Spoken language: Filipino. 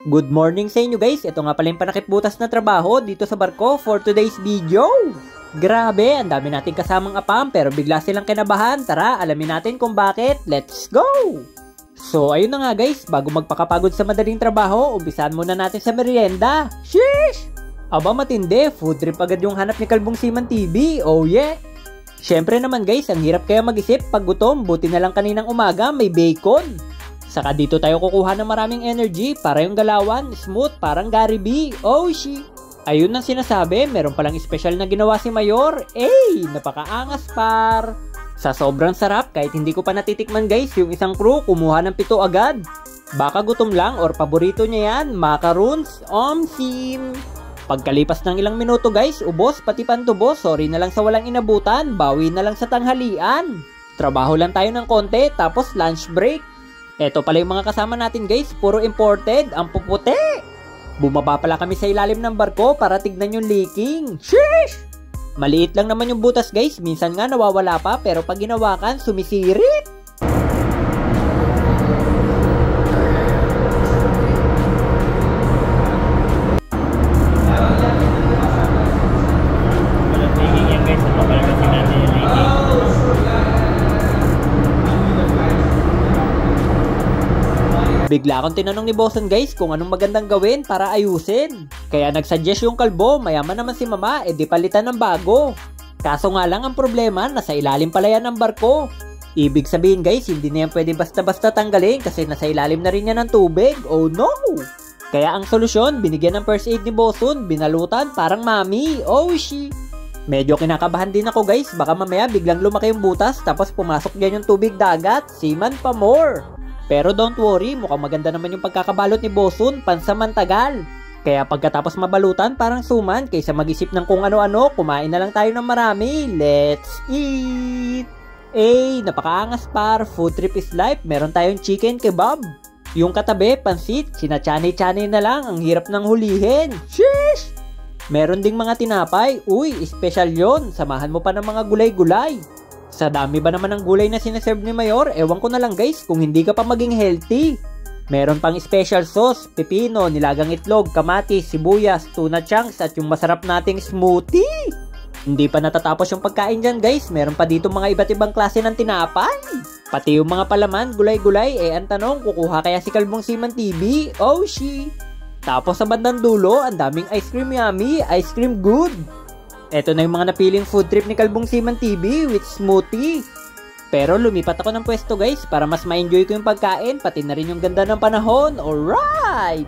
Good morning sa inyo guys, ito nga pala yung panakipbutas na trabaho dito sa barko for today's video. Grabe, ang dami nating kasamang apam pero bigla silang kinabahan. Tara, alamin natin kung bakit. Let's go! So ayun na nga guys, bago magpakapagod sa madaling trabaho, umpisahan muna natin sa merienda. Sheesh! Aba matindi, food trip agad yung hanap ni Kalbong Seaman TV, oh yeah! Syempre naman guys, ang hirap kaya mag-isip pag gutom, buti na lang kaninang umaga may bacon. Saka dito tayo kukuha ng maraming energy para yung galawan, smooth, parang Gary B. Oh shit! Ayun ang sinasabi, meron palang special na ginawa si Mayor. Napakaangas par! Sa sobrang sarap, kahit hindi ko pa natitikman guys, yung isang crew kumuha ng 7 agad. Baka gutom lang or paborito niya yan, macaroons, omsim. Pagkalipas ng ilang minuto guys, ubos pati pantubo, sorry na lang sa walang inabutan, bawi na lang sa tanghalian. Trabaho lang tayo ng konti, tapos lunch break. Eto pala yung mga kasama natin guys, puro imported, ang puputi. Bumaba pala kami sa ilalim ng barko para tignan yung leaking. Sheesh! Maliit lang naman yung butas guys, minsan nga nawawala pa pero pag ginawakan, sumisirit. Bigla akong tinanong ni Boson guys kung anong magandang gawin para ayusin. Kaya nagsuggest yung kalbo, mayaman naman si mama, edi palitan ng bago. Kaso nga lang ang problema, nasa ilalim pala yan ng barko. Ibig sabihin guys, hindi na yan pwede basta-basta tanggalin kasi nasa ilalim na rin yan ng tubig. Oh no! Kaya ang solusyon, binigyan ng first aid ni Boson, binalutan parang mami. Oh shit! Medyo kinakabahan din ako guys, baka mamaya biglang lumaki yung butas tapos pumasok dyan yung tubig dagat, seaman pa more. Pero don't worry, mukhang maganda naman yung pagkakabalot ni Boson, pansamantagal. Kaya pagkatapos mabalutan, parang suman, kaysa mag-isip ng kung ano-ano, kumain na lang tayo ng marami. Let's eat! Napakaangas par, food trip is life, meron tayong chicken kebab. Yung katabi, pansit, sinachane-chane na lang, ang hirap ng hulihin. Sheesh! Meron ding mga tinapay, uy, special yon, samahan mo pa ng mga gulay-gulay. Sa dami ba naman ng gulay na sinaserve ni Mayor, ewan ko na lang guys kung hindi ka pa maging healthy. Meron pang special sauce, pepino, nilagang itlog, kamatis, sibuyas, tuna chunks at yung masarap nating smoothie. Hindi pa natatapos yung pagkain dyan guys, meron pa dito mga iba't ibang klase ng tinapay. Pati yung mga palaman, gulay-gulay, ang tanong, kukuha kaya si Kalbong Seaman TV? Oh shit! Tapos sa bandang dulo, ang daming ice cream yummy, ice cream good. Eto na yung mga napiling food trip ni Kalbong Seaman TV with smoothie. Pero lumipat ako ng pwesto guys para mas ma-enjoy ko yung pagkain, pati na rin yung ganda ng panahon. Alright!